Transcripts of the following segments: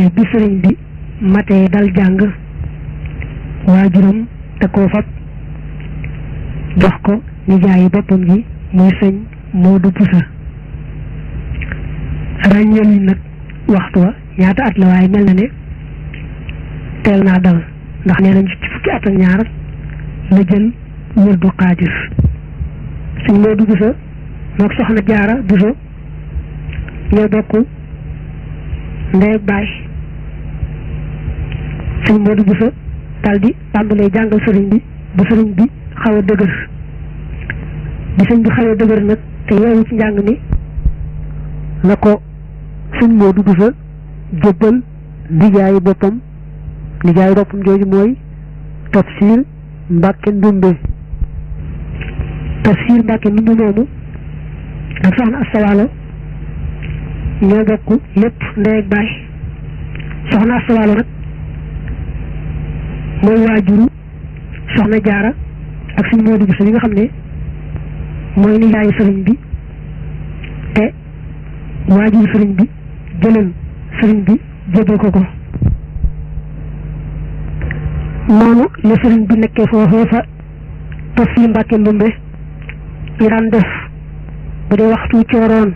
bi sëriñ bi matee dal jàng waajuram te koo fab jox ko nijaayi boppam ji muy sëñ Modou Boussa ràññeeluñ nag waxtu wa ñaata at la waaye mel na ne teel naa dal ndax nee nañ ci fukki at ak ñaar la jël wërdu xaadir sëñ Modou Boussa mook soxna Jaara Boussa ñoo bokk ndey ak baay sëñ Modou Boussa daldi tàmbalee jàngal sëriñ bi bu sëriñ bi xaw a dëgër bi sëñ bi xaw a dëgër nag te yeewu ci njàng mi la ko sëñ Modou Boussa jébbal nijaayi boppam jooju mooy Tafsir Mbàkke Ndumbe moomu ak soxna Asta Walo ñoo bokk lépp ndey ak baay soxna Asta Walo nag mooy waajuru soxna Jaara ak sëñ Modou Boussa li nga xam ne mooy nijaayu sëriñ bi te waajuru sëriñ bi jëlal sëriñ bi jébbal ko ko noonu la sëriñ bi nekkee foofee fa Tafsir Mbàkke Ndumbe ñu daan def bu dee waxtu cooroon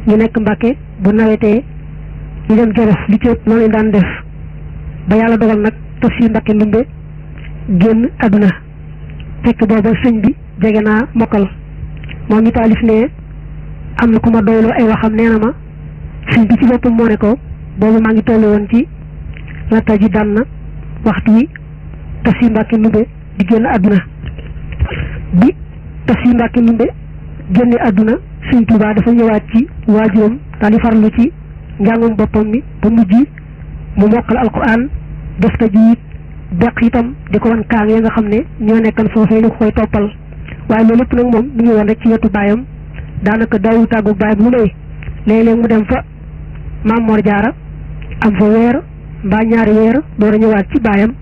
ñu nekk Mbàkke bu nawetee ñu dem Jolof li ci ëpp noonu lañ daan def ba yàlla dogal nag Tafsir Mbàkke Ndumbe génn àdduna fekk booba sëñ bi jege naa mokkal moom ñu taalif ne am na ku ma doyloo ay waxam nee na ma sëñ bi ci boppam moo ne ko boobu maa ngi tollu woon ci latta ji daan na waxtu wi Tafsir Mbàkke Ndumbe di génn àdduna bi Tafsir Mbàkke Ndumbe génne àdduna sëñ Tuubaa dafa ñëwaat ci waajuram daal di farlu ci njàngum boppam mi ba mujj mu mokkal alquran def tajwiid beq itam di ko wan kaang ya nga xam ne ñoo nekkan foofee ñu ko koy toppal waaye loolu lépp nag moom mi ngi woon rek ci wetu baayam daanaka daawu tàggu baayam lu may léeg-léeg mu dem fa Maam Mor Jaara am fa weer mbaa ñaari weer door a ñëwaat ci baayam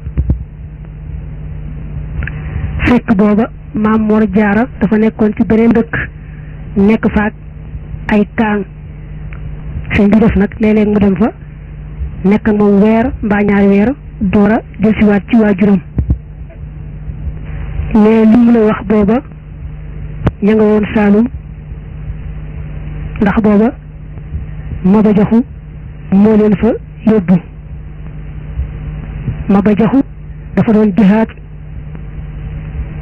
fekk booba Maam Mor Jaara dafa nekkoon ci beneen dëkk nekk faak ay kaang sëñ bi def nag léeg-léeg mu dem fa nekk ak moom weer mbaa ñaari weer door a delsiwaat ci waajuram mais li mu lay wax booba ña nga woon Saalum ndax booba Maba Jaxu moo leen fa yóbbu Maba Jaxu dafa doon jihaad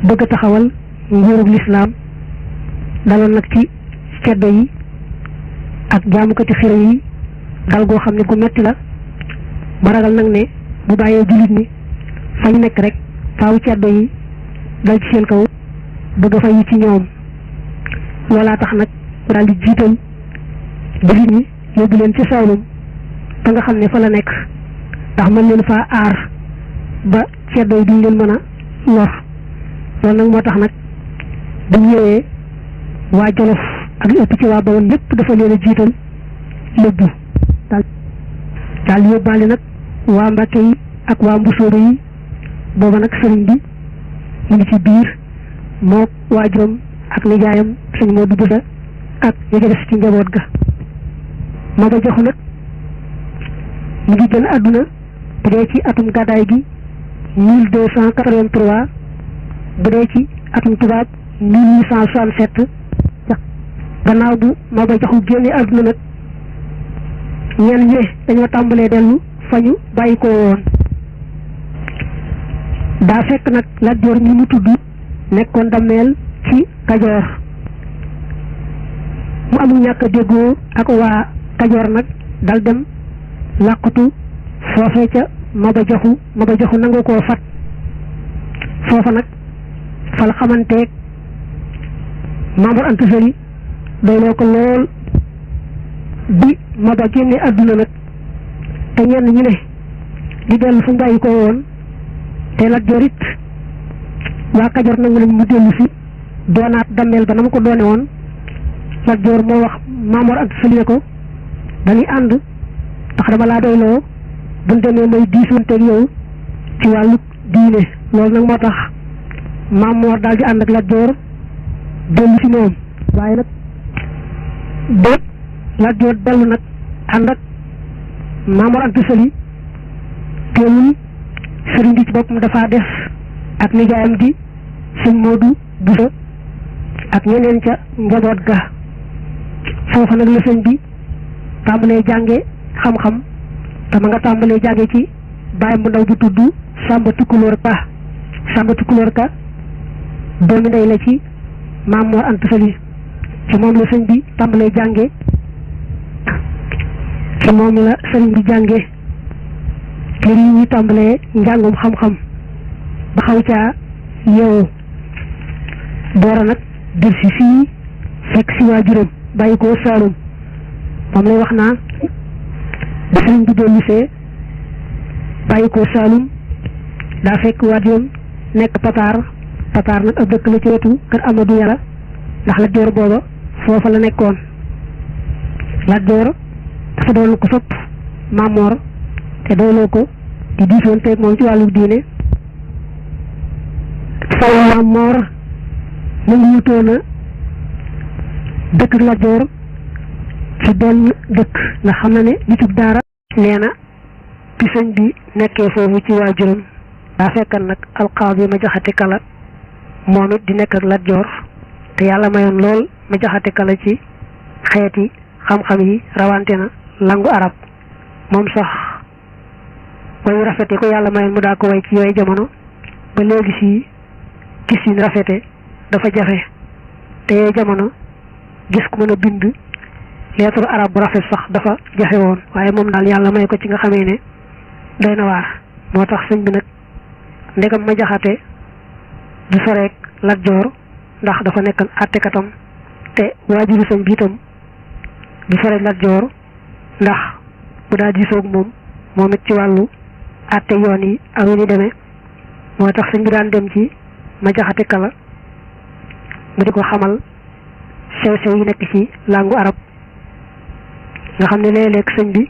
bëgg a taxawal nguurug lislaam daloon nag ci ceddo yi ak jaamukati xire yi dal goo xam ne gu metti la ba ragal nag ne bu bàyyee jullit ñi fañ nekk rek faaw ceddo yi dal ci seen kaw bëgg a fayu ci ñoom loolaa tax nag mu daal di jiital jullit ñi yóbbu leen ci Saalum te nga xam ne fa la nekk ndax mën leen faa aar ba ceddo yi duñ leen mën a lor loolu nag moo tax nag bu ñëwee waa Jolof ak li ëpp ci waa Bawol lépp dafa leen a jiital yóbbu daal yóbbaale nag waa Mbàkke yi ak waa Mbusoobe yi booba nag sëriñ bi mu ngi ci biir moo waajuram ak nijaayam sëñ Modou Boussa ak ñi ci des ci njaboot ga Maba Jaxu nag mu ngi génn àdduna bu dee ci atum gàddaay gi 1283 bu dee ci atum tubaab 1867 gannaaw bu Maba Jaxu génne àdduna nag ñenn ñi dañoo tàmbalee dellu fa ñu bàyyi ko woon daa fekk nag Lat Joor ñi mu tudd nekkoon dammeel ci Kajoor mu amul ñàkk a déggoo ak waa Kajoor nag dal dem làqatu foofee ca Maba Jaxu nangu koo fat foofa nag fa la xamanteeg Maam Mor Anta Sali doyloo ko lool bi Maba génne àdduna nag te ñenn ñu ne di dellu fu bàyyi ko woon te Lat Joor it waa Kajoor nangu nañ mu dellu si doonaat dammeel ba na mu ko doone woon Lat Joor moo wax Maam Mor Anta Sali ne ko dañuy ànd ndax dama laa doyloo buñ demee may diisanteeg yow ci wàllu diine loolu nag moo tax Maam Mor daal di ànd ak Lat Joor dellu si moom waaye nag ba Lat Joor dellu nag ànd ak Maam Mor Anta Sali teewul sëriñ bi ci boppam dafa def ak nijaayam di sëñ Modou Bousso ak ñeneen ca njaboot ga foofu nag la sëñ bi tàmbalee jànge xam-xam te ma nga tàmbalee jànge ci bàyyam bu ndaw bu tudd Samba Tukulóor Ka. Samba Tukulóor Ka doomi ndey la ci Maam Mor Anta Sali ci moom la sëñ bi tàmbalee jànge ci moom la sëriñ bi jànge kër yi ñuy tàmbalee njàngum xam-xam ba xaw caa yeewu doora nag dil si fii fekk si waajuram bàyyi ko Saalum moom lay wax naa ba sëriñ bi dellusee bàyyi ko Saalum daa fekk waajuram nekk Pataar nag ab dëkk la ci wetu kër Amadou Yàlla ndax Lat Joor booba foofa la nekkoon. Lat Joor dafa doon ko sopp Maam Mor te dooloo ko di diisoon teeg moom ci wàllu diine faw Maam Mor mu ngi wutoona dëkk Lat Joor ci benn dëkk ndax xam na ne nitug daara nee na bi sëñ bi nekkee foofu ci waajuram daa fekkan nag alqaadi ma jaxate kala moom it di nekk ak Lat Joor te yàlla mayoon lool ma jaxate kala ci xeeti xam-xam yi rawante na langu arab moom sax wayu rafete ko yàlla mayoon mu daa ko way ci yooyu jamono ba léegi si gis yi rafete dafa jafe te yooyu jamono gis ku mën a bind lettre arab bu rafet sax dafa jafe woon waaye moom daal yàlla may ko ci nga xamee ne doy na waar moo tax sëñ bi nag ndegam ma jaxate du soreek Lat Joor ndax dafa nekkan àttekatam te waajuru sëñ bi itam du soreek Lat Joor ndax bu daa diisoog moom it ci wàllu àtte yoon yi ak yu ni demee moo tax sëñ bi daan dem ci ma jaxate kala mu di ko xamal sew-sew yi nekk ci langu arab nga xam ne léeg-léeg sëñ bi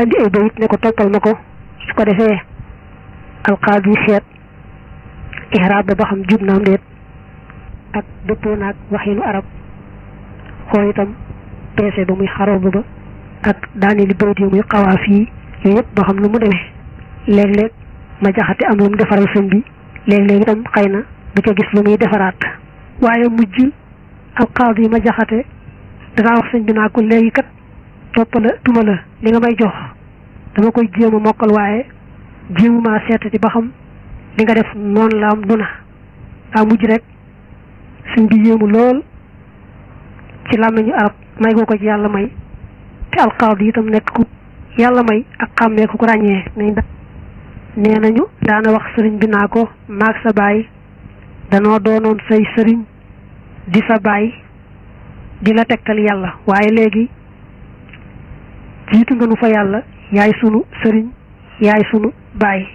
indi ay bayit ne ko toppal ma ko su ko defee alqaadi seet ihraab ba xam jub naam déet ak dëppoo naag waxinu arab xool itam peese ba muy xaroo ba ak daane li bayit yi muy xawaaf yi yooyu yëpp ba xam nu mu demee léeg-léeg ma jaxate am lu mu defaral sëñ bi léeg-léeg itam xëy na du ca gis lu muy defaraat waaye mujj alqaadi ma jaxate danaa wax sëñ bi naa ko léegi kat topp la tuma la li nga may jox dama koy jéem a mokkal waaye jéemuma seetati ba xam li nga def noonu la am duna daa mujj rek sëñ bi yéemu lool ci làmmiñu arab may goo ko ci yàlla may te alqaadi itam nekk ku yàlla may ak xàmmee ku ko ràññee nee nañu daana wax sëriñ bi naa ko maag sa baay danoo doonoon say sëriñ di sa baay di la tegtal yàlla waaye léegi jiitu nga nu fa yàlla yaay sunu sëriñ yaay sunu baay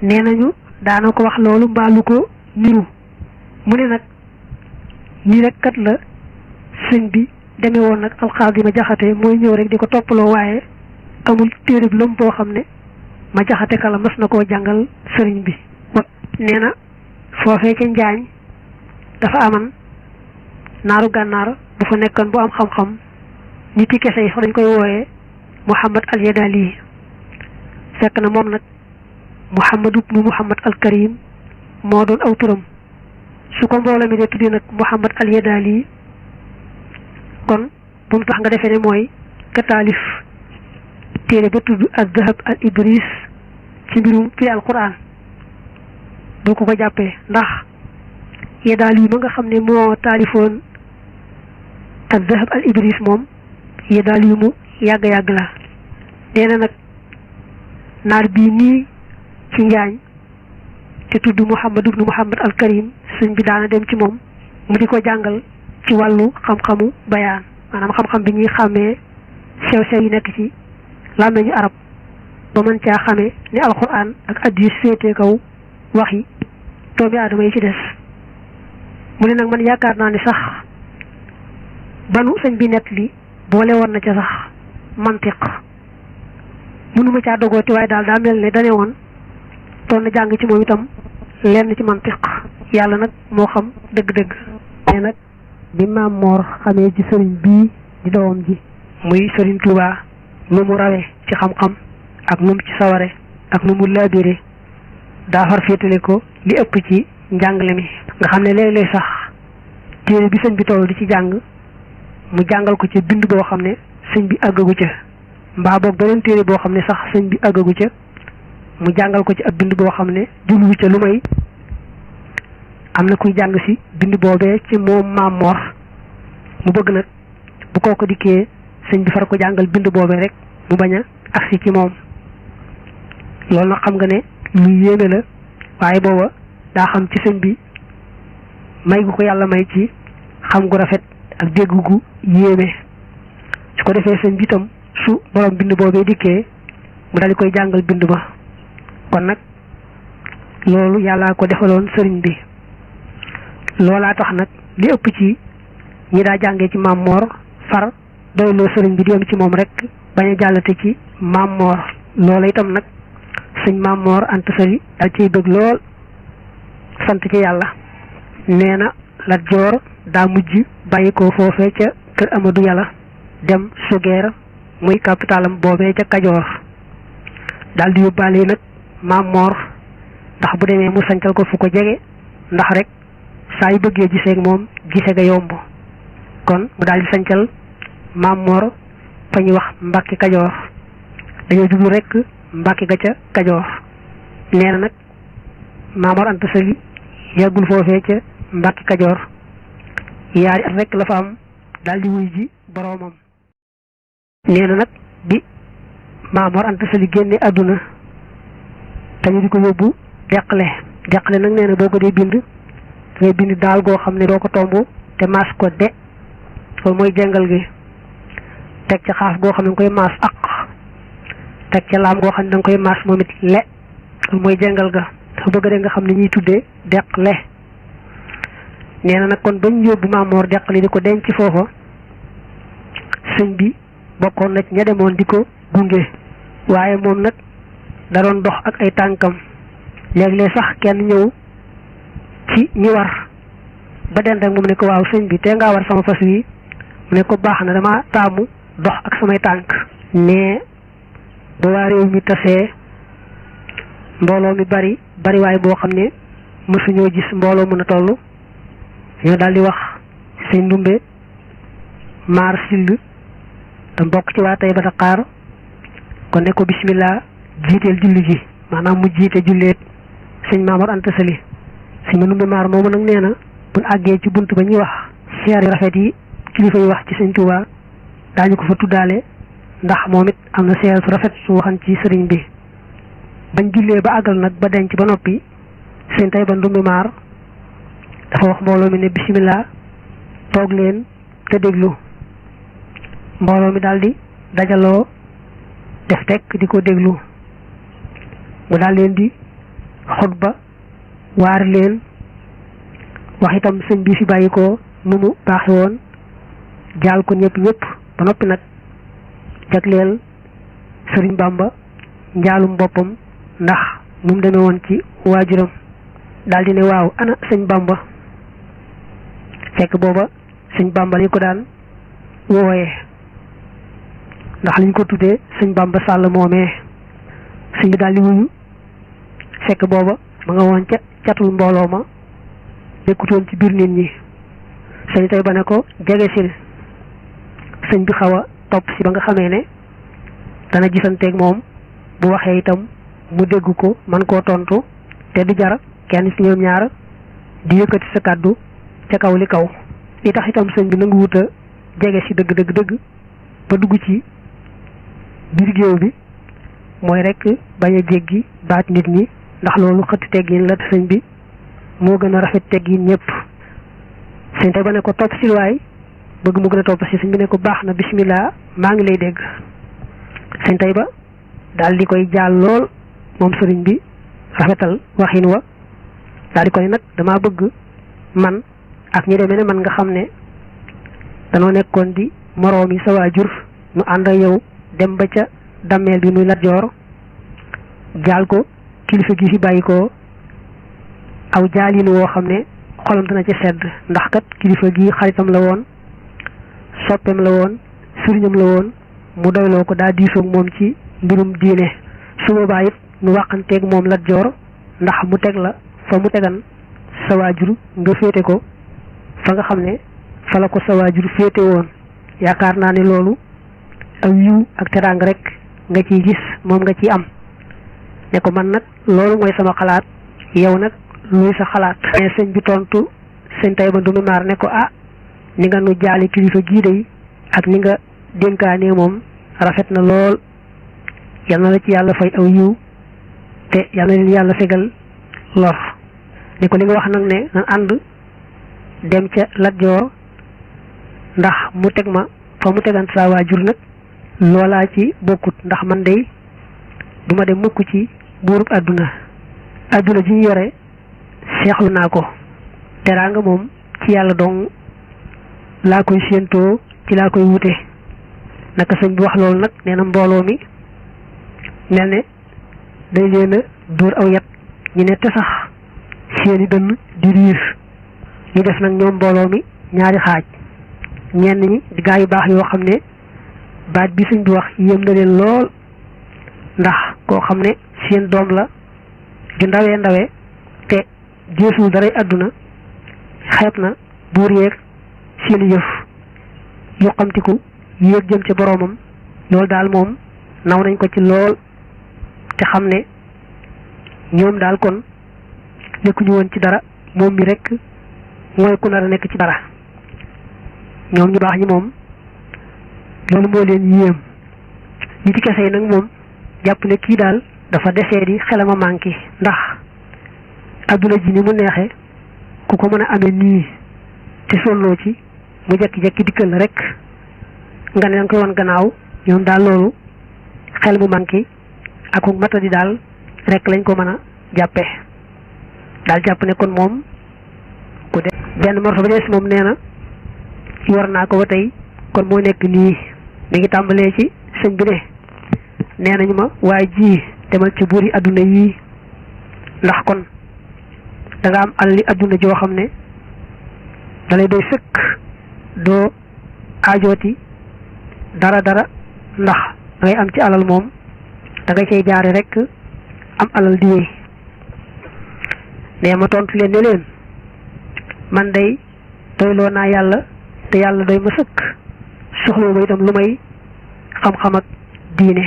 nee nañu daana ko wax loolu mbaalu ko niru mu ne nag nii rek kat la sëñ bi demee woon nag alxaadi ma jaxate mooy ñëw rek di ko toppaloo waaye amul téere bi lëm boo xam ne ma jaxate kala mas na koo jàngal sëriñ bi nee na foofee ca njaañ dafa aman naaru gànnaar bu fa nekkoon bu am xam-xam nit yi kese yi fa dañ koy wooyee Muhammad al Yadali fekk na moom nag Muhammad ibnu Muhammad al Karim moo doon aw turam su ko mbooloo mi de tuddee nag Muhammad al Yadali kon bu mu tax nga defee ne mooy ka taalif téere ba tudd ak Dahab al Idris ci mbirum fi alquran boo ko jàppee ndax Yadali ma nga xam ne moo taalifoon ak Dahab al Idris moom Yadali mu yàgg-yàgg la nee na nag naar bii nii ci njaañ te tudd Muhammad ibnu Muhammad al Karim sëñ bi daana dem ci moom mu di ko jàngal ci wàllu xam-xamu bayaan maanaam xam-xam bi ñuy xàmmee sew-sew yi nekk ci làmmiñu arab ba mën caa xamee ni alquran ak hadiis féete kaw wax yi doomi aadama yi ci des mu ne nag man yaakaar naa ni sax banu sëñ bi nett li boole woon na ca sax mantiq mënuma caa dogooti waaye daal daa mel ne dane woon doon na jàng ci moom itam lenn ci mantiq yàlla nag moo xam dëgg-dëgg mais nag bi Maam Mor xamee ci sëriñ bii di doomam ji muy sëriñ Touba nu mu rawe ci xam-xam ak nu mu ci saware ak nu mu laabire daa far féetale ko li ëpp ci njàngale mi nga xam ne léeg-léeg sax téere bi sëñ bi toll di ci jàng mu jàngal ko ci bind boo xam ne sëñ bi àggagu ca mbaa boog beneen téere boo xam ne sax sëñ bi àggagu ca mu jàngal ko ci ab bind boo xam ne jubluwu ca lu may am na kuy jàng si bind boobee ci moom Maam Mor mu bëgg nag bu kooku dikkee sëñ bi far ko jàngal bind boobee rek mu bañ a agsi ci moom loolu nag xam nga ne lu yéeme la waaye booba daa xam ci sëñ bi may gu ko yàlla may ci xam gu rafet ak dégg gu yéeme su ko defee sëñ bi itam su borom bind boobee dikkee mu daal di koy jàngal bind ba kon nag loolu yàllaa ko defaloon sëriñ bi loolaa tax nag li ëpp ci ñi daa jàngee ci Maam Mor far doyloo sëriñ bi di yem ci moom rek bañ a jàllate ci Maam Mor loola itam nag sëñ Maam Mor Anta Sali dal ciy bëgg lool sant ci yàlla nee na Lat Joor daa mujj bàyyi ko foofee ca kër Amadou Yàlla dem Sugeer muy capitalam boobee ca Kajoor daal di yóbbaale nag Maam Mor ndax bu demee mu sancal ko fu ko jege ndax rek saa yu bëggee gisee ak moom gisee ga yomb kon mu daal di sancal Maam Mor fa ñuy wax Mbàkke Kajoor dañoo jublu rek Mbàkke ga ca Kajoor nee na nag Maam Mor Anta Sali yàggul foofee ca Mbàkke Kajoor yaari at rek la fa am daal di wuy ji boroomam nee na nag bi Maam Mor Anta Sali génne àdduna te ñu di ko yóbbu deqale nag nee na boo ko dee bind ngay bind daal goo xam ne doo ko tomb te maas ko de loolu mooy jàngal gi teg ca xaaf goo xam ne nga koy maas ak teg ca laam goo xam ne da nga koy maas moom it le loolu mooy jàngal ga dafa bëgg rek nga xam ne ñuy tuddee deqale nee na nag kon bañ yóbbu Maam Mor deqale di ko denc foofa sëñ bi bokkoon na ña demoon di ko gunge waaye moom nag da doon dox ak ay tànkam léeg-léeg sax kenn ñëw ci ñi war ba den rek moom ne ko waaw sëñ bi te ngaa war sama fas wi mu ne ko baax na dama taamu dox ak samay tànk ne ba waa réew mi tasee mbooloo mi bari waaye boo xam ne mësuñoo gis mbooloo mën a toll ñoo daal di wax sëñ Ndumbe maar sill te mbokk ci waa Tayba Dakar kon ne ko bismillah jiiteel julli ji maanaam mu jiite julleet sëñ Maam Mor Anta Sali sëñ ma Ndumbe maar moomu nag nee na buñ àggee ci bunt ba ñuy wax siyaar yu rafet yi kilifa yi wax ci sëñ Tuubaa daañu ko fa tuddaale ndax moom it am na siyaar su rafet su waxan ci sëriñ bi bañ jullee ba àggal nag ba denc ba noppi sëñ Tayba Ndumbe maar dafa wax mbooloo mi ne bismillah toog leen te déglu mbooloo mi daldi dajaloo def tekk di ko déglu mu daal leen di xutba waar leen wax itam sëñ bi fi bàyyi ko nu mu baaxe woon jaal ko ñëpp ba noppi nag jagleel sëriñ Bamba njaalum boppam ndax nu mu demee woon ci waajuram daal di ne waaw ana sëñ Bamba fekk booba sëñ Bamba lañ ko daan wooyee ndax liñ ko tuddee sëñ Bamba Sall moomee sëñ bi daal di wuyu fekk booba ma nga woon ca catul mbooloo ma nekkutoon ci biir nit ñi sëñ Tayba ne ko jege sil sëñ bi xaw a topp si ba nga xamee ne dana gisanteeg moom bu waxee itam mu dégg ko man koo tontu te du jar kenn ci ñoom ñaar di yëkkati sa kàddu ca kaw li kaw li tax itam sëñ bi nangu wuta jege si dëgg ba dugg ci biir géew bi mooy rek bañ a jéggi baat nit ñi ndax loolu xëtt teggin la te sëñ bi moo gën a rafet teggin ñëpp sëñ Tayba ne ko topp si waay bëgg mu gën a topp si sëñ bi ne ko baax na bismillah maa ngi lay dégg sëñ Tayba daal di koy jaal lool moom sëriñ bi rafetal waxin wa daal di koy nag dama bëgg man ak ñi demee ne man nga xam ne danoo nekkoon di moroom yi sa waajur nu ànd ak yow dem ba ca dammeel bi muy Lat Joor jaal ko kilifa gi fi bàyyi ko aw jaalin woo xam ne xolam dana ci sedd ndax kat kilifa gi xaritam la woon soppeem la woon sëriñam la woon mu doyloo ko daa diisoog moom ci mbirum diine su boobaa it nu waxanteeg moom Lat Joor ndax mu teg la fa mu tegan sa waajur nga féete ko fa nga xam ne fa la ko sa waajur féete woon yaakaar naa ne loolu aw yiw ak teraanga rek nga ciy gis moom nga ciy am ne ko man nag loolu mooy sama xalaat yow nag luy sa xalaat mais sëñ bi tontu sëñ Tayba Ndume Maar ne ko ah ni nga nu jaali kilifa gii day ak ni nga dénkaane moom rafet na lool yal na la ci yàlla fay aw yiw te yal na leen yàlla fegal lor ni ko li nga wax nag ne nan ànd dem ca Lat Joor ndax mu teg ma fa mu tegan saa waajur nag loolaa ci bokkut ndax man day duma dem mukk ci buurub àdduna ji ñu yore seexlu naa ko teraanga moom ci yàlla dong laa koy séentoo ci laa koy wute naka sëñ bi wax loolu nag nee na mbooloo mi mel ne day leen a dóor aw yat ñu ne te sax seeni dënn di riir ñu def nag ñoom mbooloo mi ñaari xaaj ñenn ñi di gaa yu baax yoo xam ne baat bi sëñ bi wax yéem na leen lool ndax koo xam ne seen doom la ju ndawe te jeesul daray àdduna xeeb na buur yeeg seeni yëf yu xamtiku yéeg jëm ca boroomam loolu daal moom naw nañ ko ci lool te xam ne ñoom daal kon nekkuñu woon ci dara moom mi rek mooy ku nar a nekk ci dara ñoom ñu baax ñi moom loolu moo leen yéem ñi ci kese yi nag moom jàpp ne kii daal dafa desee di xelam a manqué ndax adduna ji ni mu neexe ku ko mën a amee nii te sonnoo ci mu jekki-jekki dikkal la rek nga ne danga koy wan gannaaw ñoom daal loolu xel mu manqué ak matadi daal rek lañ ko mën a jàppee daal jàpp ne kon moom ku de benn morso ba des moom nee na war naa ko ba tey kon moo nekk nii mi ngi tàmbalee ci sëñ bi ne nee nañu ma waaye ji demal ci buur yi adduna yii ndax kon da nga am alali adduna joo xam ne da lay doy sëkk doo aajooti dara ndax da ngay am ci alal moom da nga cay jaare rek am alal di wéy nee ma tontu leen ne leen man day doyloo naa yàlla te yàlla doy ma sëkk soxla ma itam lu may xam-xam ak diine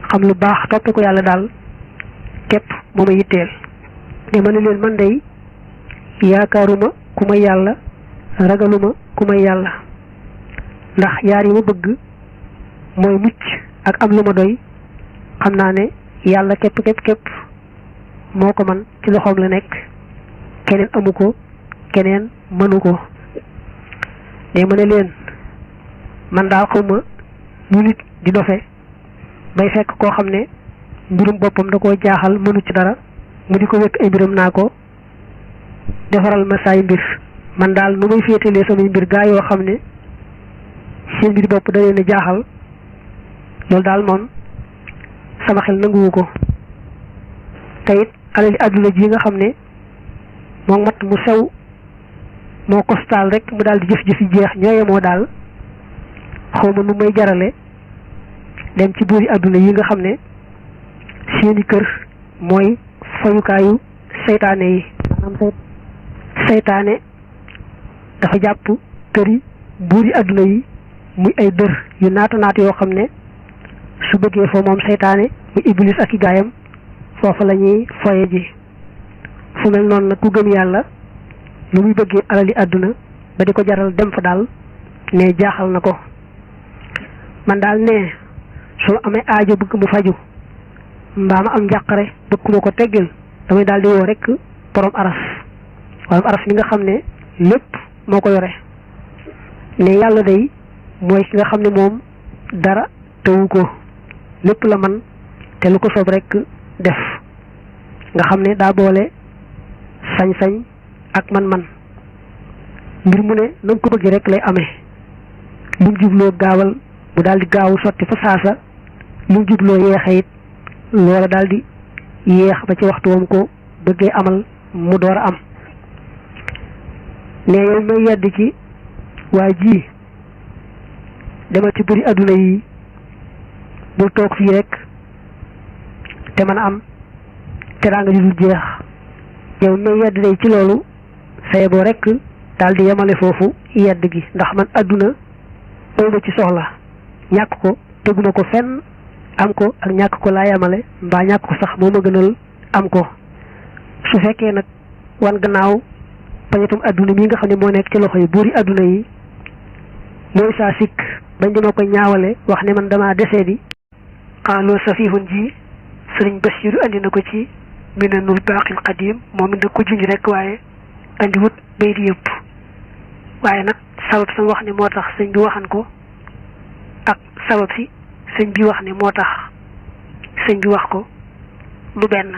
xam lu baax toppe ko yàlla daal képp moo ma yitteel ne ma ne leen man day yaakaaruma ku may yàlla ragaluma ku may yàlla ndax yaar yi ma bëgg mooy mucc ak am lu ma doy xam naa ne yàlla képp moo ko man ci loxoom la nekk keneen amu ko keneen mënu ko ne ma ne leen man daal xawma ñu nit di dofe bay fekk koo xam ne mbirum boppam da koo jaaxal mënu ci dara mu di ko wekk ay mbiram naa ko defaral ma saay mbir man daal nu may féetalee samay mbir gaa yoo xam ne seen mbir bopp da leen a jaaxal loolu daal moom sama xel nanguwu ko te it alali àdduna ji nga xam ne moom mat mu sew moo kostaal rek mu daal di jëf-jëfi jeex ñooye moo daal xawma nu may jarale dem ci buuri àdduna yi nga xam ne seeni kër mooy fayukaayu seytaane yi maanaam seytaane dafa jàpp këri buuri àdduna yi muy ay dër yu naat yoo xam ne su bëggee foo moom seytaane muy iblis ak i gaayam foofu la ñuy foye ji fu mel noonu nag ku gëm yàlla lu muy bëggee alali àdduna ba di ko jaral dem fa daal ne jaaxal na ko man daal ne su amee aajo bëgg mu faju mbaa ma am njàqare bëgg ma ko teggil damay daal di woo rek borom aras mi nga xam ne lépp moo ko yore ne yàlla day mooy ki nga xam ne moom dara tewu ko lépp la man te lu ko soob rek def nga xam ne daa boole sañ-sañ ak man-man mbir mu ne na nga ko bëgg rek lay amee lu mu jubloo gaawal mu daal di gaawu sotti fa saasa lu mu jubloo yeexe it loola daal di yéex ba ci waxtu wam ko bëggee amal mu door a am ne yow may yedd ci waa ji demal ci buri aduna yi bul toog fii rek te mën a am teraanga ju dul jeex yow may yedd day ci loolu saye boo rek daal di yemale foofu yedd gi ndax man aduna awma ci soxla ñàkk ko teguma ko fenn am ko ak ñàkk ko laa yemale mbaa ñàkk ko sax moo ma gënal am ko su fekkee nag wan gannaaw pañatum aduna mi nga xam ne moo nekk ci loxo yi buuri aduna yi mooy saa sikk bañ dima ko ñaawale wax ne man dama desee di xaaloo safihun ji sëriñ Basiiru andi na ko ci Minanul Baaqil Qadiim moom it da ko junj rek waaye andi wut bay di yëpp waaye nag sabab sama wax ne moo tax sëñ bi waxan ko ak sabab si sëñ bi wax ne moo tax sëñ bi wax ko lu benn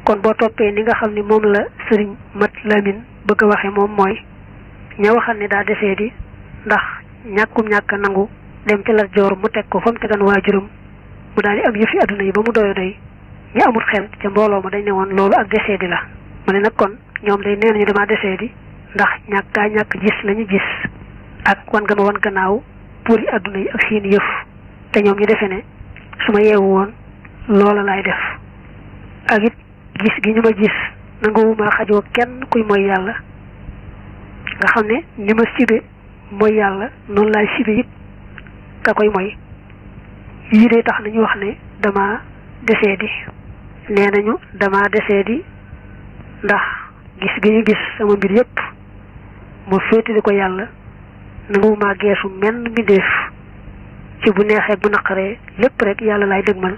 kon boo toppee ni nga xam ne moom la sëriñ Mat Lamin bëgg a waxe moom mooy ña waxal ne daa desee di ndax ñàkk nangu dem ci Lat Joor mu teg ko fa mu tegan waajuram mu daal di am yëfi adduna yi ba mu doyo doy ñu amul xel ca mbooloo ma dañ ne woon loolu ak desee di la mu ne nag kon ñoom day nee nañu damaa desee di ndax ñàkk gis lañu gis ak wan gannaaw puri adduna yi ak seen yëf te ñoom ñu defe ne su ma yeewu woon loola laay def ak it gis gi ñu ma gis nanguwuma xajoo kenn kuy mooy yàlla nga xam ne ni ma sibe mooy yàlla noonu laay sibe it ka koy mooy yii day tax nañu wax ne dama desee di nee nañu dama desee di ndax gis gi ñu gis sama mbir yépp ma féetali ko yàlla nanguwuma geesu menn mbindeef ci bu neexee bu naqaree lépp rek yàlla laay dëgmal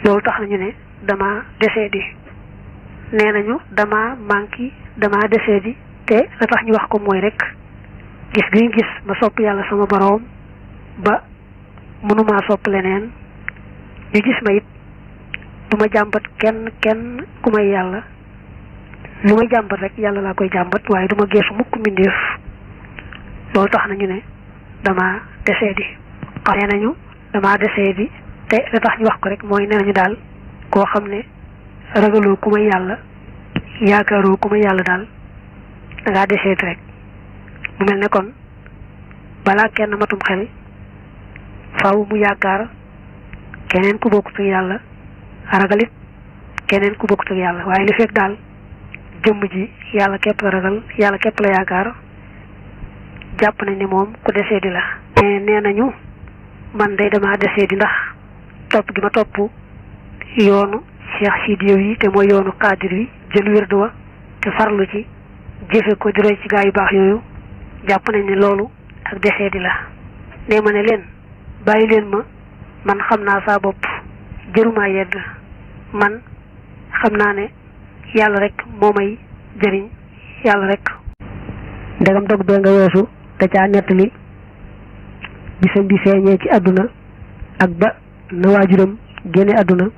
loolu tax nañu ne dama desee di nee nañu dama manki dama desee di te la tax ñu wax ko mooy rek gis gi ñu gis ma sopp yàlla sama boroom ba mënumaa sopp leneen ñu gis ma it du ma jàmbat kenn ku may yàlla lu may jàmbat rek yàlla laa koy jàmbat waaye du ma geesu mukk mbindeef loolu tax nañu ne dama desee di nee nañu dama desee di te la tax ñu wax ko rek mooy nee nañu daal koo xam ne ragaloo ku may yàlla yaakaaroo ku may yàlla daal dangaa desee di rek mu mel ne kon balaa kenn matum xel faaw mu yaakaar keneen ku bokkut ak yàlla ragalit keneen ku bokkut ak yàlla waaye li fekk daal jëmm ji yàlla képp la ragal yàlla képp la yaakaar jàpp nañ ne moom ku desee di la nee nañu man day dama desee di ndax topp gi ma topp yoonu Cheikh Sidiya yi te mooy yoonu Qaadir wi jël wérdu wa te farlu ci jëfe ko di roy ci gaa yu baax yooyu jàpp nañ ne loolu ak desee di la ne ma ne leen bàyyi leen ma man xam naa saa bopp jërumaa yedd man xam naa ne yàlla rek moo may jëriñ yàlla rek ndegam dog bee nga weesu te caa nettali bisam bi feeñee ci àdduna ak ba na waajuram génne àdduna